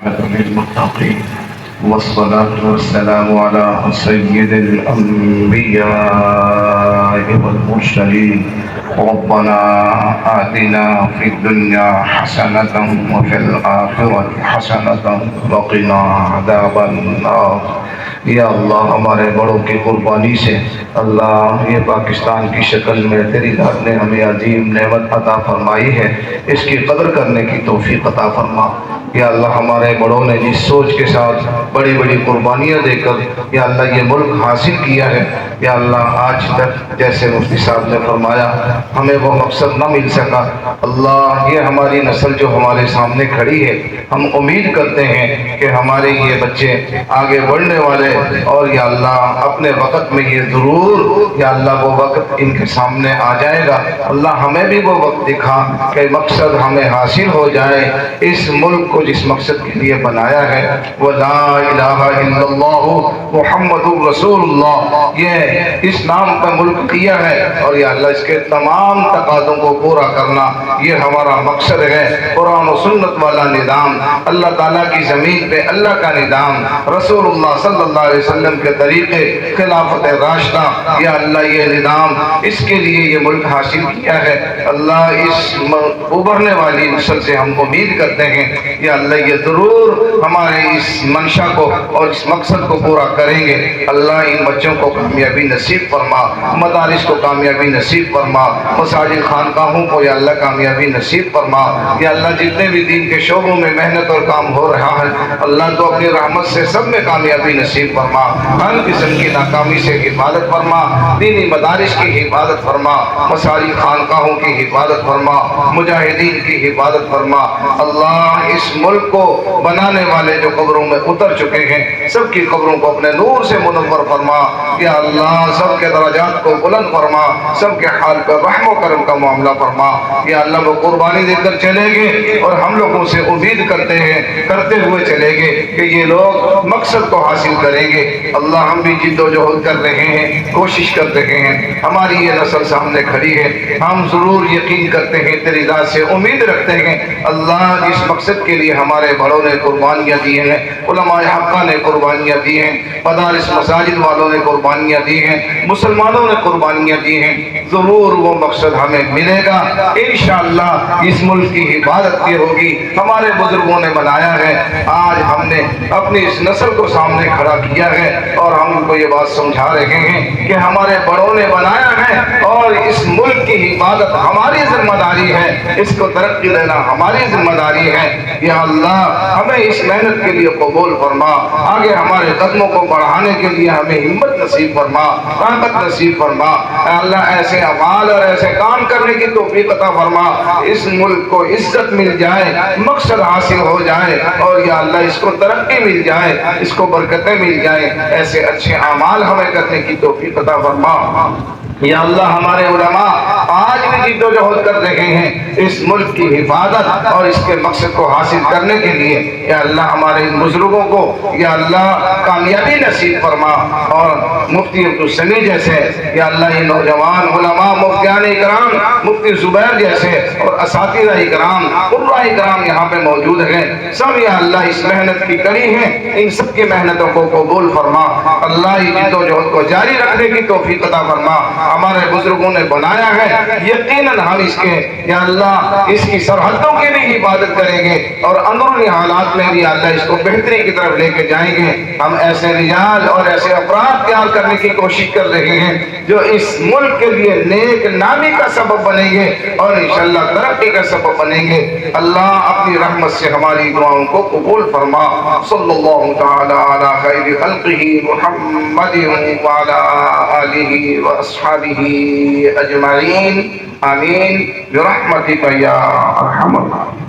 للمتقين والصلاة والسلام على سيد الأنبياء والمرسلين. ربنا آتنا في الدنيا حسنة وفي الآخرة حسنة وقنا عذاب النار. یا اللہ ہمارے بڑوں کی قربانی سے اللہ یہ پاکستان کی شکل میں تیری ذات نے ہمیں عظیم نعمت عطا فرمائی ہے، اس کی قدر کرنے کی توفیق عطا فرما۔ یا اللہ ہمارے بڑوں نے جس سوچ کے ساتھ بڑی بڑی قربانیاں دے کر یا اللہ یہ ملک حاصل کیا ہے، یا اللہ آج تک جیسے مفتی صاحب نے فرمایا ہمیں وہ مقصد نہ مل سکا، اللہ یہ ہماری نسل جو ہمارے سامنے کھڑی ہے، ہم امید کرتے ہیں کہ ہمارے یہ بچے آگے بڑھنے والے اور یا اللہ اپنے وقت میں یہ ضرور یا اللہ وہ وقت ان کے سامنے آ جائے گا۔ اللہ ہمیں بھی وہ وقت دکھا کہ مقصد ہمیں حاصل ہو جائے، اس ملک کو جس مقصد کے لیے بنایا ہے وہ لا الہ الا اللہ محمد رسول اللہ، یہ اس نام کا ملک کیا ہے، اور یا اللہ اس کے تمام تقاضوں کو پورا کرنا یہ ہمارا مقصد ہے۔ قرآن و سنت والا نظام، اللہ تعالیٰ کی زمین پہ اللہ کا نظام، رسول اللہ صلی اللہ علیہ وسلم کے طریقے، خلافت راشدہ، یا اللہ یہ نظام اس کے لیے یہ ملک حاصل کیا ہے۔ اللہ اس ابھرنے والی نسل سے ہم امید کرتے ہیں یا اللہ یہ ضرور ہمارے اس منشا کو اور اس مقصد کو پورا کریں گے۔ اللہ ان بچوں کو کامیابی نصیب فرما، مدارس کو کامیابی نصیب فرما، مساجد خانقاہوں کو یا اللہ کامیابی نصیب فرما۔ یا اللہ جتنے بھی دین کے شعبوں میں محنت اور کام ہو رہا ہے اللہ تو اپنی رحمت سے سب میں کامیابی نصیب فرما، ہر قسم کی ناکامی سے حفاظت فرما، دینی مدارس کی حفاظت فرما، مساجد خانقاہوں کی حفاظت فرما، مجاہدین کی حفاظت فرما۔ اللہ اس ملک کو بنانے والے جو قبروں میں اتر چکے ہیں سب کی قبروں کو اپنے نور سے منور فرما، یا اللہ سب کے درجات کو بلند فرما، سب کے حال پر رحم و کرم کا معاملہ فرما۔ یا اللہ وہ قربانی دے کر چلے گے اور ہم لوگوں سے امید کرتے ہوئے چلے گے کہ یہ لوگ مقصد کو حاصل کریں گے۔ اللہ ہم بھی جد و جہد کر رہے ہیں، کوشش کر رہے ہیں، ہماری یہ نسل سامنے کھڑی ہے، ہم ضرور یقین کرتے ہیں تیری ذات سے امید رکھتے ہیں اللہ اس مقصد کے لیے ہمارے بڑوں نے قربانیاں دی ہیں، علماء حقہ نے قربانیاں دی ہیں، مدارس مساجد والوں نے قربانیاں دی ہیں، مسلمانوں نے قربانیاں دی ہیں، ضرور وہ مقصد ہمیں ملے گا انشاءاللہ۔ اس ملک کی حفاظت کی ہوگی، ہمارے بزرگوں نے بنایا ہے، آج ہم نے اپنی اس نسل کو سامنے کھڑا کیا ہے اور ہم ان کو یہ بات سمجھا رہے ہیں کہ ہمارے بڑوں نے بنایا ہے اور اس ملک کی حفاظت ہماری ذمہ داری ہے، اس کو ترقی دینا ہماری ذمہ داری ہے۔ یا اللہ ہمیں اس محنت کے لیے قبول فرما، آگے ہمارے قدموں کو بڑھانے کے لیے ہمیں ہمت نصیب فرما، طاقت نصیب فرما۔ اے اللہ ایسے اعمال اور ایسے کام کرنے کی توفیق عطا فرما اس ملک کو عزت مل جائے، مقصد حاصل ہو جائے، اور یا اللہ اس کو ترقی مل جائے، اس کو برکتیں مل جائیں، ایسے اچھے اعمال ہمیں کرنے کی توفیق عطا فرما۔ یا اللہ ہمارے علماء آج بھی جد و جہد کر رہے ہیں اس ملک کی حفاظت اور اس کے مقصد کو حاصل کرنے کے لیے، یا اللہ ہمارے ان بزرگوں کو یا اللہ کامیابی نصیب فرما، اور مفتی عبدالسمیع جیسے یا اللہ یہ نوجوان علماء، مفتیان اکرام، مفتی زبیر جیسے اور اساتذہ اکرام، قراء اکرام یہاں پہ موجود ہیں، سب یا اللہ اس محنت کی کڑی ہیں، ان سب کی محنتوں کو قبول فرما۔ اللہ یہ جد و جہد کو جاری رکھنے کی توفیق عطا فرما۔ ہمارے بزرگوں نے بنایا ہے، یقیناً ہم اس کے یا اللہ اس کی سرحدوں کی بھی حفاظت کریں گے اور اندرونی حالات میں بھی اللہ اس کو بہتری کی طرف لے کے جائیں گے۔ ہم ایسے رجال اور ایسے افراد تیار کرنے کی کوشش کر رہے ہیں جو اس ملک کے لیے نیک نامی کا سبب بنیں گے اور انشاءاللہ ترقی کا سبب بنیں گے۔ اللہ اپنی رحمت سے ہماری دعاؤں کو قبول فرما۔ صلی اللہ تعالی علی خیر خلقہ محمد وعلی آلہ واصحابہ اجمعین، آمین برحمتک یا ارحم الراحمین۔